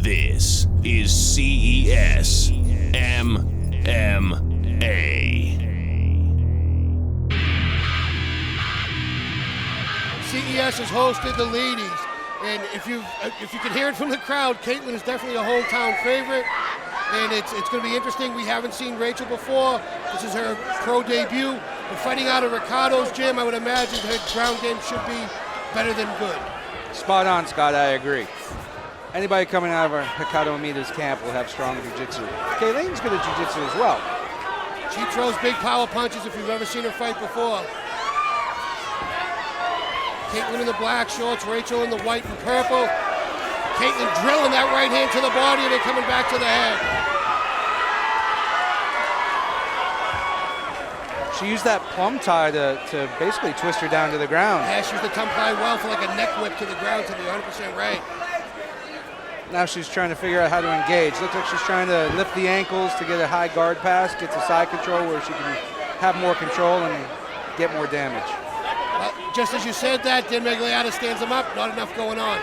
This is CES MMA. CES has hosted the ladies, and if you can hear it from the crowd, Caitlin is definitely a hometown favorite, and it's going to be interesting. We haven't seen Rachel before. This is her pro debut. But fighting out of Ricardo's gym, I would imagine her ground game should be better than good. Spot on, Scott. I agree. Anybody coming out of our Ricardo Amita's camp will have strong jiu-jitsu. Kaylene's good at jiu-jitsu as well. She throws big power punches if you've ever seen her fight before. Caitlin in the black shorts, Rachel in the white and purple. Caitlin drilling that right hand to the body and then coming back to the head. She used that plum tie to basically twist her down to the ground. Yeah, she used the thumb tie well for like a neck whip to the ground, to be 100% right. Now she's trying to figure out how to engage. Looks like she's trying to lift the ankles to get a high guard pass, get to side control where she can have more control and get more damage. Well, just as you said that, Dan Migliata stands him up, not enough going on.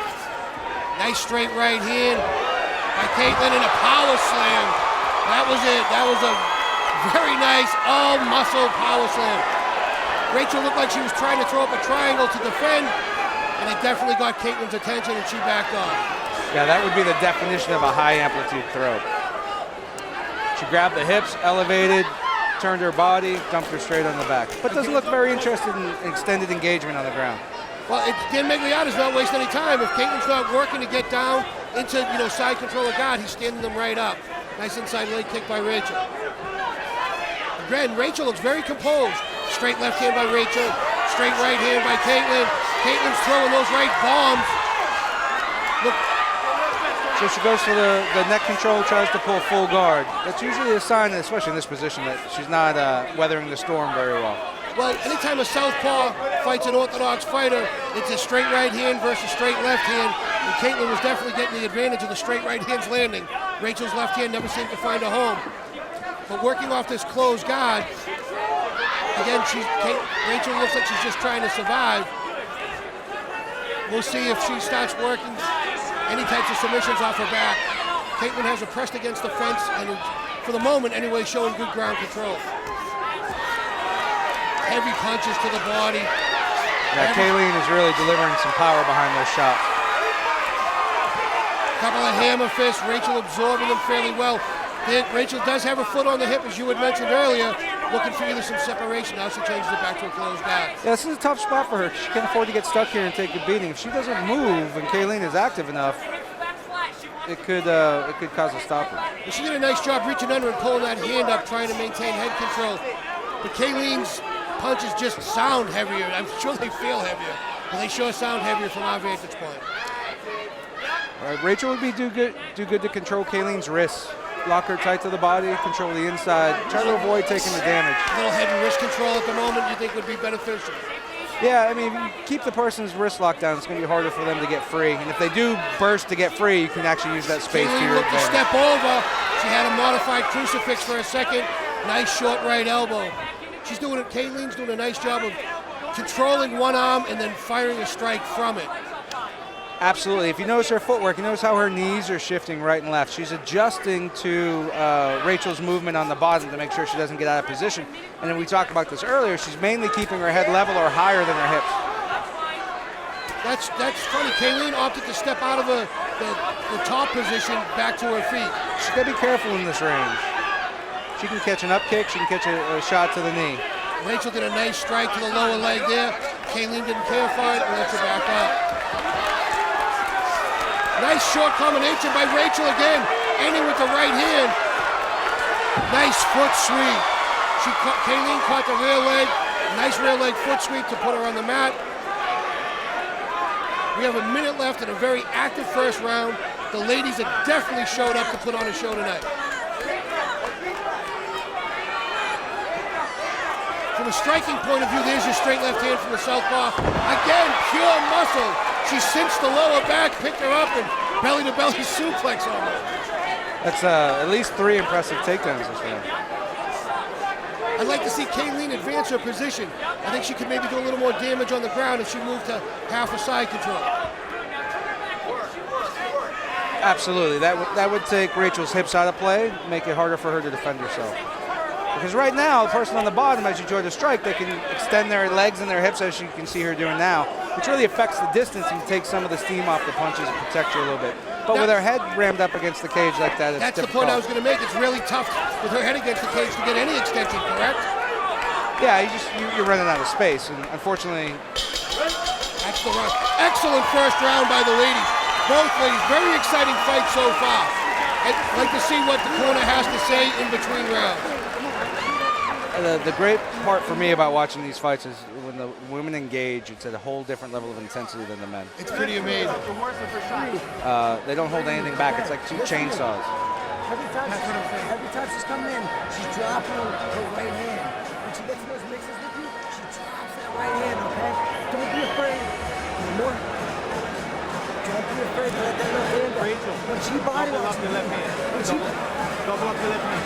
Nice straight right hand by Caitlin and a power slam. That was it. That was a very nice all-muscle power slam. Rachel looked like she was trying to throw up a triangle to defend, and it definitely got Caitlin's attention and she backed off. Yeah, that would be the definition of a high-amplitude throw. She grabbed the hips, elevated, turned her body, dumped her straight on the back. But doesn't look very interested in extended engagement on the ground. Well, Dan Migliata's not wasting any time. If Caitlin's not working to get down into, side control of guard, he's standing them right up. Nice inside leg kick by Rachel. Again, Rachel looks very composed. Straight left hand by Rachel, straight right hand by Caitlin. Caitlin's throwing those right bombs. Look. So she goes for the neck control, tries to pull full guard. That's usually a sign, especially in this position, that she's not weathering the storm very well. Well, anytime a southpaw fights an orthodox fighter, it's a straight right hand versus straight left hand. And Caitlin was definitely getting the advantage of the straight right hand's landing. Rachel's left hand never seemed to find a home. But working off this closed guard, again, Rachel looks like she's just trying to survive. We'll see if she starts working any types of submissions off her back. Caitlin has her pressed against the fence and, for the moment anyway, showing good ground control. Heavy punches to the body. Yeah, Kayleen is really delivering some power behind those shots. Couple of hammer fists, Rachel absorbing them fairly well. Rachel does have her foot on the hip, as you had mentioned earlier, looking for either some separation. Now she changes it back to a closed guard. Yeah, this is a tough spot for her. She can't afford to get stuck here and take a beating. If she doesn't move and Kayleen is active enough, it could cause a stopper. She did a nice job reaching under and pulling that hand up, trying to maintain head control. But Kayleen's punches just sound heavier. I'm sure they feel heavier, but they sure sound heavier from our vantage point. All right, Rachel would do good to control Kayleen's wrists. Lock her tight to the body, control the inside, try to avoid taking the damage. A little heavy wrist control at the moment you think would be beneficial? Yeah, I mean, if you keep the person's wrist locked down, it's going to be harder for them to get free. And if they do burst to get free, you can actually use that space to your advantage. Step over. She had a modified crucifix for a second. Nice short right elbow. Kayleen's doing a nice job of controlling one arm and then firing a strike from it. Absolutely. If you notice her footwork, you notice how her knees are shifting right and left. She's adjusting to Rachel's movement on the bottom to make sure she doesn't get out of position. And then we talked about this earlier, she's mainly keeping her head level or higher than her hips. That's funny. Kayleen opted to step out of the top position back to her feet. She's got to be careful in this range. She can catch an up kick, she can catch a shot to the knee. Rachel did a nice strike to the lower leg there. Kayleen didn't care for it and lets her back up. Nice short combination by Rachel again, ending with the right hand. Nice foot sweep. Kayleen caught the rear leg. Nice rear leg foot sweep to put her on the mat. We have a minute left in a very active first round. The ladies have definitely showed up to put on a show tonight. From a striking point of view, there's your straight left hand from the southpaw. Again, pure muscle. She cinched the lower back, picked her up, and belly-to-belly suplex almost. That's at least 3 impressive takedowns this round. I'd like to see Kayleen advance her position. I think she could maybe do a little more damage on the ground if she moved to half a side control. Absolutely. That would take Rachel's hips out of play, make it harder for her to defend herself. Because right now, the person on the bottom, as you join the strike, they can extend their legs and their hips, as you can see her doing now, which really affects the distance and takes some of the steam off the punches and protects you a little bit. But with her head rammed up against the cage like that, it's That's difficult. the point I was going to make. It's really tough with her head against the cage to get any extension, correct? Yeah, you're running out of space, and unfortunately... That's the run. Excellent first round by the ladies. Both ladies, very exciting fight so far. I'd like to see what the corner has to say in between rounds. The great part for me about watching these fights is when the women engage, it's at a whole different level of intensity than the men. It's pretty amazing. They don't hold anything back. It's like two chainsaws. Every time she's coming in, she's dropping her right hand. When she gets in those mixes with you, she drops that right hand, okay? Don't be afraid. More. Don't be afraid to let that left hand go. When she body rocks the left hand. Double up the left hand.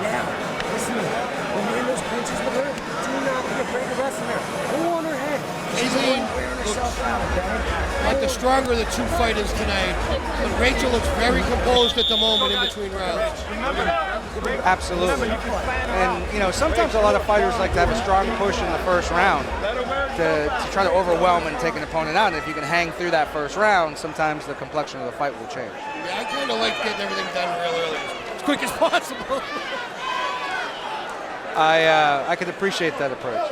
Now, listen to me. When you're in those punches with her, do not be afraid to wrestle her. Go on her head. She's wearing herself out, okay? Like the stronger of the two fighters tonight. But Rachel looks very composed at the moment in between rounds. Absolutely. And, sometimes a lot of fighters like to have a strong push in the first round to try to overwhelm and take an opponent out. And if you can hang through that first round, sometimes the complexion of the fight will change. Yeah, I kind of like getting everything done real early, as quick as possible. I could appreciate that approach.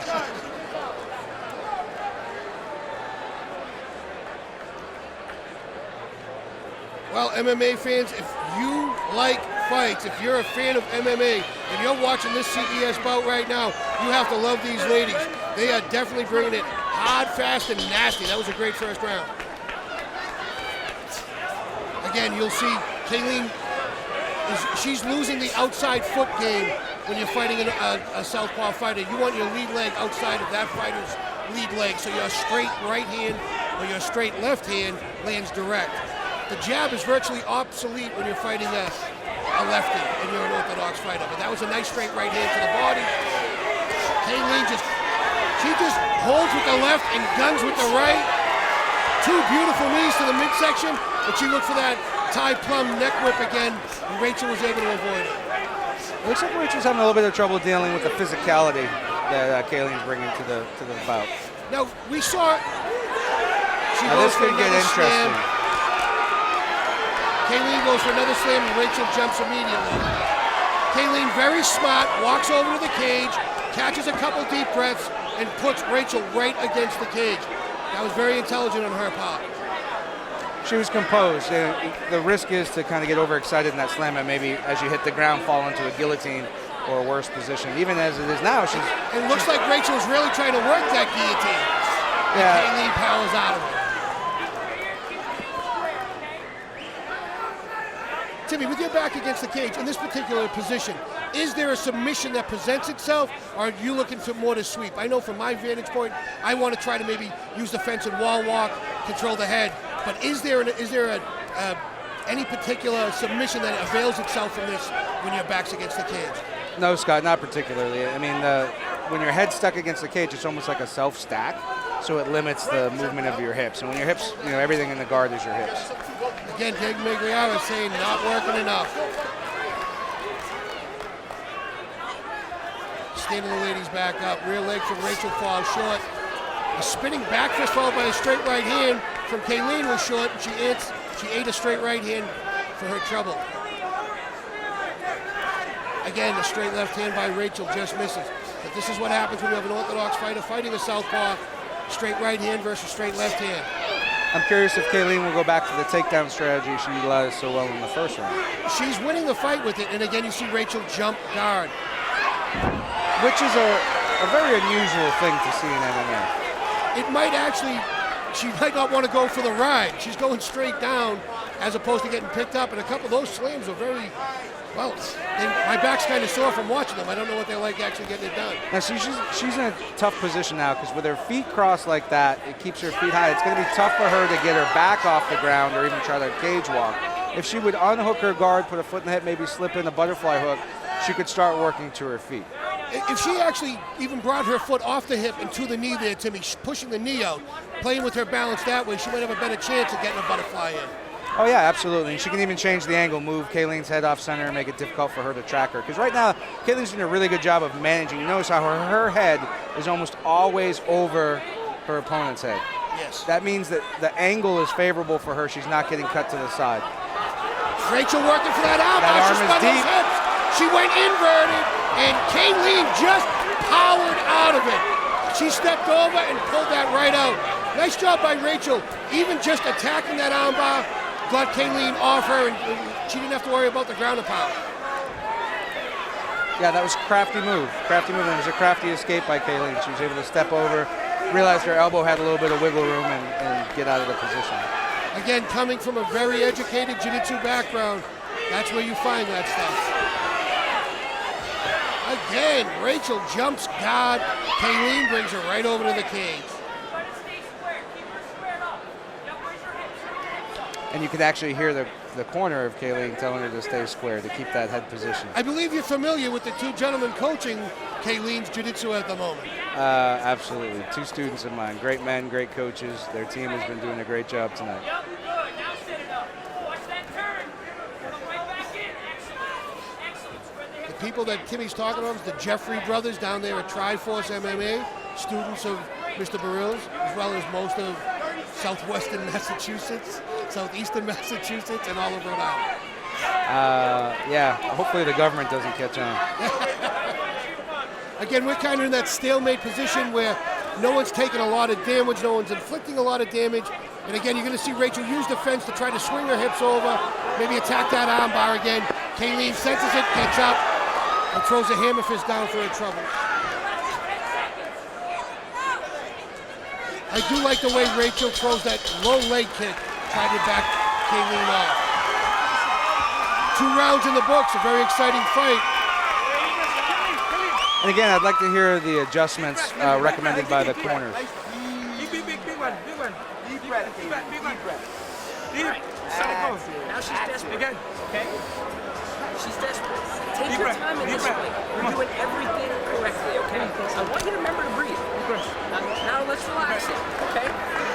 Well, MMA fans, if you like fights, if you're a fan of MMA, if you're watching this CES bout right now, you have to love these ladies. They are definitely bringing it hard, fast, and nasty. That was a great first round. Again, you'll see Kayleen, she's losing the outside foot game when you're fighting a southpaw fighter. You want your lead leg outside of that fighter's lead leg, so your straight right hand or your straight left hand lands direct. The jab is virtually obsolete when you're fighting a lefty and you're an orthodox fighter. But that was a nice straight right hand to the body. Kayleen just holds with the left and guns with the right. Two beautiful knees to the midsection, but she looked for that Thai plum neck whip again, and Rachel was able to avoid it. It looks like Rachel's having a little bit of trouble dealing with the physicality that Kayleen's bringing to the bout. Now, we saw she now goes this for could get another interesting. slam. Kayleen goes for another slam and Rachel jumps immediately. Kayleen, very smart, walks over to the cage, catches a couple deep breaths, and puts Rachel right against the cage. That was very intelligent on her part. She was composed. The risk is to kind of get overexcited in that slam and maybe as you hit the ground fall into a guillotine or a worse position. Even as it is now, It looks like Rachel's really trying to work that guillotine. Yeah. Kayleen powers out of it. Timmy, with your back against the cage, in this particular position, is there a submission that presents itself, or are you looking for more to sweep? I know from my vantage point, I want to try to maybe use the fence and wall walk, control the head, but is there any particular submission that avails itself from this when your back's against the cage? No, Scott, not particularly. I mean, when your head's stuck against the cage, it's almost like a self-stack, so it limits the movement of your hips. And when your hips, everything in the guard is your hips. Again, Dave Migliara saying not working enough. Standing the ladies back up. Rear leg from Rachel falls short. A spinning back fist followed by a straight right hand from Kayleen was short, and she ate a straight right hand for her trouble. Again, a straight left hand by Rachel just misses. But this is what happens when you have an orthodox fighter fighting a southpaw. Straight right hand versus straight left hand. I'm curious if Kayleen will go back to the takedown strategy she utilized so well in the first round. She's winning the fight with it, and again, you see Rachel jump guard. Which is a very unusual thing to see in MMA. It might actually, she might not want to go for the ride. She's going straight down as opposed to getting picked up, and a couple of those slams are very, well, my back's kind of sore from watching them. I don't know what they're like actually getting it done. Now, she's in a tough position now because with her feet crossed like that, it keeps her feet high. It's going to be tough for her to get her back off the ground or even try to cage walk. If she would unhook her guard, put a foot in the hip, maybe slip in a butterfly hook, she could start working to her feet. If she actually even brought her foot off the hip and to the knee there, Timmy, pushing the knee out, playing with her balance that way, she might have a better chance of getting a butterfly in. Oh, yeah, absolutely. And she can even change the angle, move Kayleen's head off center and make it difficult for her to track her. Because right now, Kayleen's doing a really good job of managing. You notice how her head is almost always over her opponent's head. Yes. That means that the angle is favorable for her. She's not getting cut to the side. Rachel working for that arm. That arm she is spun those deep. hips. She went inverted, and Kayleen just powered out of it. She stepped over and pulled that right out. Nice job by Rachel. Even just attacking that arm bar got Kayleen off her, and she didn't have to worry about the ground and pound. Yeah, that was a crafty move. Crafty move, and it was a crafty escape by Kayleen. She was able to step over, realized her elbow had a little bit of wiggle room, and get out of the position. Again, coming from a very educated jiu-jitsu background, that's where you find that stuff. Again, Rachel jumps guard. Kayleen brings her right over to the cage. And you could actually hear the corner of Kayleen telling her to stay square, to keep that head position. I believe you're familiar with the two gentlemen coaching Kayleen's jiu-jitsu at the moment. Absolutely. Two students of mine. Great men, great coaches. Their team has been doing a great job tonight. The people that Timmy's talking about is the Jeffrey brothers down there at Triforce MMA, students of Mr. Baril's, as well as most of southwestern Massachusetts, southeastern Massachusetts, and all of Rhode Island. Yeah, hopefully the government doesn't catch on. Again, we're kind of in that stalemate position where no one's taking a lot of damage, no one's inflicting a lot of damage. And again, you're going to see Rachel use the fence to try to swing her hips over, maybe attack that arm bar again. Kayleen senses it, gets up, and throws a hammer fist down for her trouble. I do like the way Rachel throws that low leg kick, trying to back Kayleen off. 2 rounds in the books, a very exciting fight. And again, I'd like to hear the adjustments recommended by the corners. Big one. Deep breath. Deep. Now she's desperate. Again. Okay? She's desperate. Take your time in this fight. We're doing everything correctly, okay? I want you to remember to breathe. Now let's relax it, okay?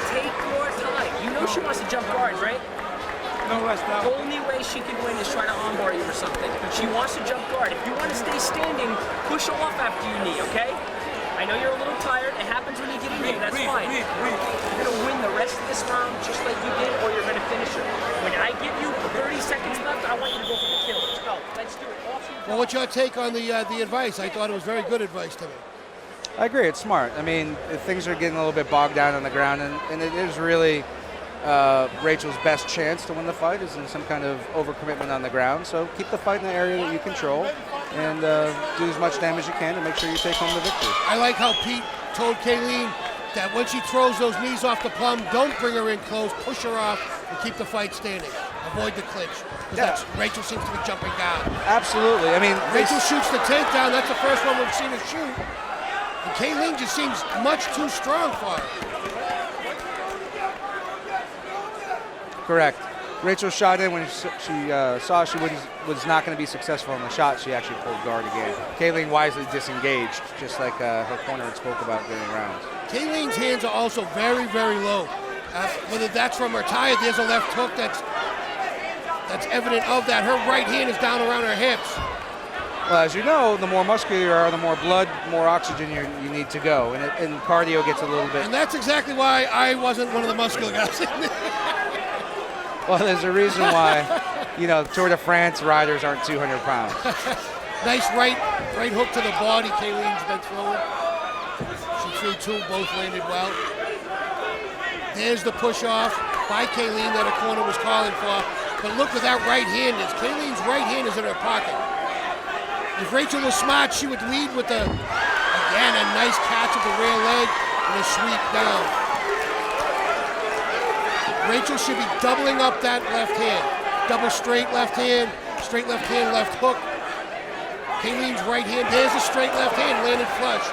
Take your time. You know she wants to jump guards, right? No rush now. The only way she can win is try to armbar you or something. She wants to jump guard. If you want to stay standing, push her off after you knee, okay? I know you're a little tired. It happens when you get in here. That's fine. You're going to win the rest of this round just like you did, or you're going to finish her. When I give you 30 seconds left, I want you to go for the kill. Let's go. Let's do it. Well, what's your take on the advice? I thought it was very good advice to me. I agree, it's smart. I mean, things are getting a little bit bogged down on the ground, and it is really Rachel's best chance to win the fight is in some kind of overcommitment on the ground. So keep the fight in the area that you control and do as much damage as you can to make sure you take home the victory. I like how Pete told Kayleen that when she throws those knees off the plum, don't bring her in close, push her off, and keep the fight standing. Avoid the clinch. Yeah. Rachel seems to be jumping down. Absolutely. I mean, Rachel shoots the takedown. That's the first one we've seen her shoot. And Kayleen just seems much too strong for her. correct. Rachel shot in when she saw she was not going to be successful in the shot. She actually pulled guard again. Kayleen wisely disengaged, just like her corner had spoke about during rounds. Kayleen's hands are also very, very low. Whether that's from her tie, there's a left hook that's evident of that. Her right hand is down around her hips. Well, as you know, the more muscular you are, the more blood, more oxygen you need to go, and cardio gets a little bit. And that's exactly why I wasn't one of the muscular guys. Well, there's a reason why, Tour de France riders aren't 200 pounds. Nice right hook to the body Kayleen's been throwing. She threw two, both landed well. There's the push off by Kayleen that her corner was calling for. But look where that right hand is. Kayleen's right hand is in her pocket. If Rachel was smart, she would lead with a nice catch of the rear leg and a sweep down. Rachel should be doubling up that left hand. Double straight left hand, left hook. Kayleen's right hand, there's a straight left hand, landed flush.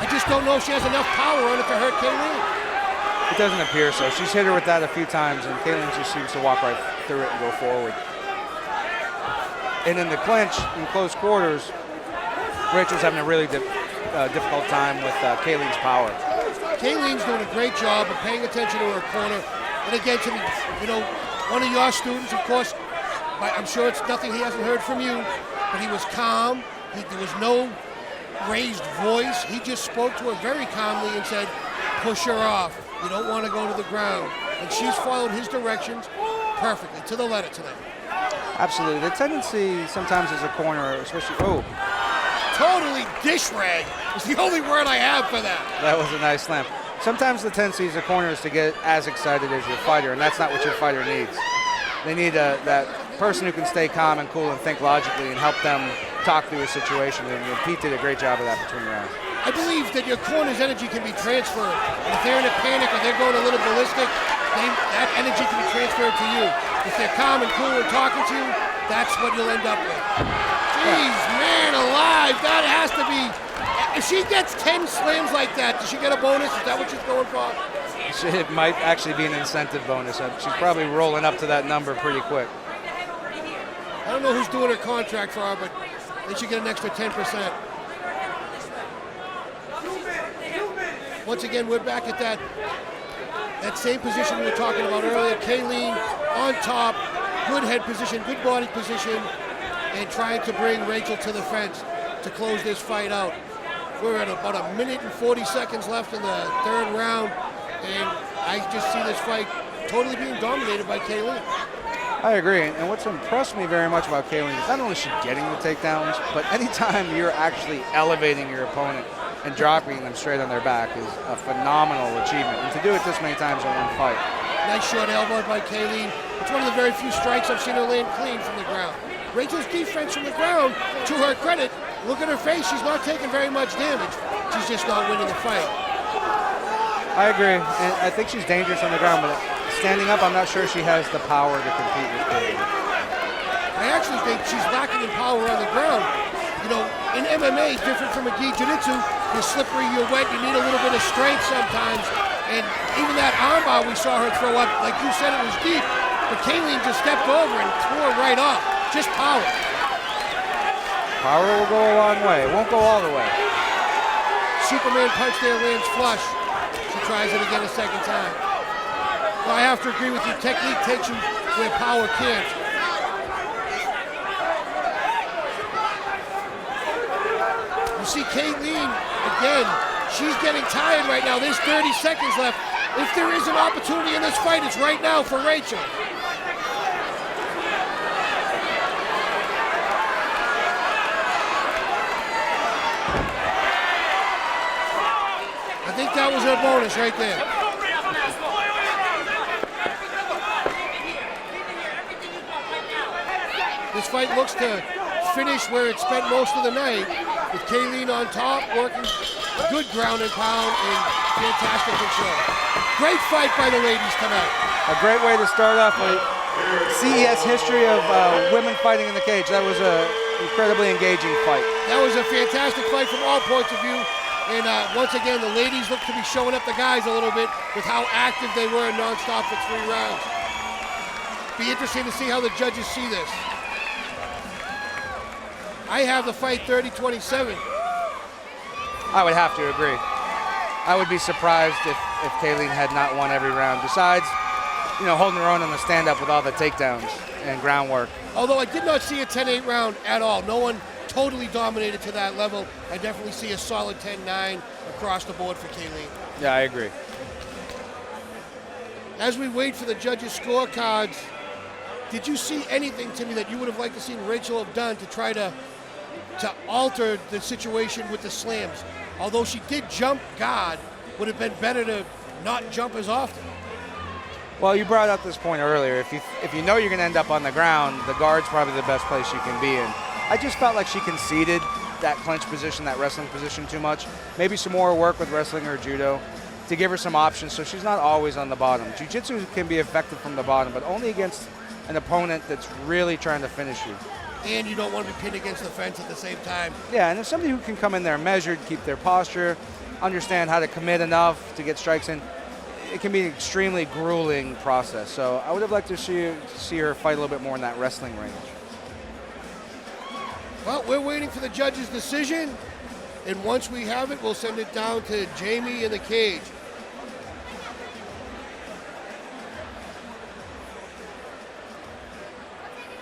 I just don't know if she has enough power on it to hurt Kayleen. It doesn't appear so. She's hit her with that a few times, and Kayleen just seems to walk right through it and go forward. And in the clinch, in close quarters, Rachel's having a really difficult time with Kayleen's power. Kayleen's doing a great job of paying attention to her corner. And again, one of your students, of course. I'm sure it's nothing he hasn't heard from you, but he was calm. There was no raised voice. He just spoke to her very calmly and said, push her off. You don't want to go to the ground. And she's followed his directions perfectly, to the letter tonight. Absolutely. The tendency sometimes as a corner, especially, Totally dish rag is the only word I have for that. that was a nice slam. Sometimes the tendency as a corner is to get as excited as your fighter, and that's not what your fighter needs. They need that person who can stay calm and cool and think logically and help them talk through a situation, and Pete did a great job of that between rounds. I believe that your corner's energy can be transferred. And if they're in a panic or they're going a little ballistic, that energy can be transferred to you. If they're calm and cool and talking to you, that's what you'll end up with. Jeez, man alive, that has to be. If she gets 10 slams like that, does she get a bonus? Is that what she's going for? It might actually be an incentive bonus. She's probably rolling up to that number pretty quick. I don't know who's doing her contract for her, but they should get an extra 10%. Once again, we're back at that same position we were talking about earlier. Kayleen on top, good head position, good body position, and trying to bring Rachel to the fence to close this fight out. We're at about 1 minute and 40 seconds left in the third round, and I just see this fight totally being dominated by Kayleen. I agree, and what's impressed me very much about Kayleen is not only is she getting the takedowns, but anytime you're actually elevating your opponent and dropping them straight on their back is a phenomenal achievement. And to do it this many times in one fight. Nice short elbow by Kayleen. It's one of the very few strikes I've seen her land clean from the ground. Rachel's defense from the ground, to her credit, look at her face, she's not taking very much damage. She's just not winning the fight. I agree, and I think she's dangerous on the ground, but standing up, I'm not sure she has the power to compete with Kayleen. I actually think she's lacking in power on the ground. You know, in MMA, different from a gi jiu-jitsu, you're slippery, you're wet, you need a little bit of strength sometimes. And even that armbar we saw her throw up, like you said, it was deep, but Kayleen just stepped over and threw her right off. Just power. Power will go a long way. It won't go all the way. Superman punch there lands flush. She tries it again a second time. Well, I have to agree with you. Technique takes you where power can't. You see Kayleen, again, she's getting tired right now. There's 30 seconds left. If there is an opportunity in this fight, it's right now for Rachel. I think that was her bonus right there. This fight looks to finish where it spent most of the night, with Kayleen on top, working good ground and pound and fantastic control. Great fight by the ladies tonight. A great way to start off a CES history of women fighting in the cage. That was an incredibly engaging fight. That was a fantastic fight from all points of view. And once again, the ladies look to be showing up the guys a little bit with how active they were nonstop for 3 rounds. Be interesting to see how the judges see this. I have the fight 30-27. I would have to agree. I would be surprised if Kayleen had not won every round. Besides, you know, holding her own on the stand-up with all the takedowns and groundwork. Although I did not see a 10-8 round at all. No one totally dominated to that level. I definitely see a solid 10-9 across the board for Kayleen. Yeah, I agree. As we wait for the judges' scorecards, did you see anything, Timmy, that you would have liked to see Rachel have done to try to alter the situation with the slams? Although she did jump guard, would have been better to not jump as often. Well, you brought up this point earlier. If you know you're going to end up on the ground, the guard's probably the best place you can be in. I just felt like she conceded that clinch position, that wrestling position too much. Maybe some more work with wrestling or judo to give her some options so she's not always on the bottom. Jiu-jitsu can be effective from the bottom, but only against an opponent that's really trying to finish you. And you don't want to be pinned against the fence at the same time. Yeah, and if somebody who can come in there measured, keep their posture, understand how to commit enough to get strikes in, it can be an extremely grueling process. So I would have liked to see her fight a little bit more in that wrestling range. Well, we're waiting for the judge's decision, and once we have it, we'll send it down to Jamie in the cage.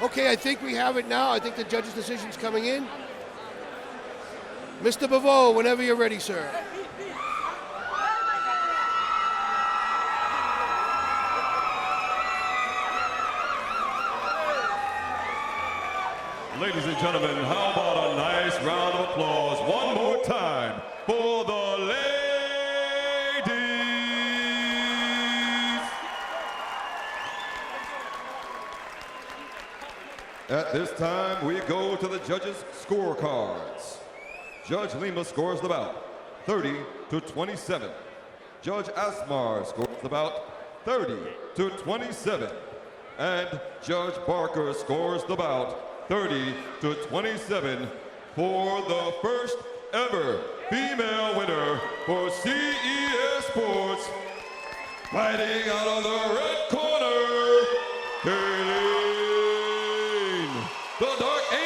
Okay, I think we have it now. I think the judge's decision's coming in. Mr. Bavo, whenever you're ready, sir. Ladies and gentlemen, how about a nice round of applause one more time for the ladies? At this time, we go to the judges' scorecards. Judge Lima scores the bout 30-27. Judge Asmar scores the bout 30-27. And Judge Barker scores the bout 30-27 for the first ever female winner for CES Sports. Fighting out of the red corner, Kayleen, the Dark Angel.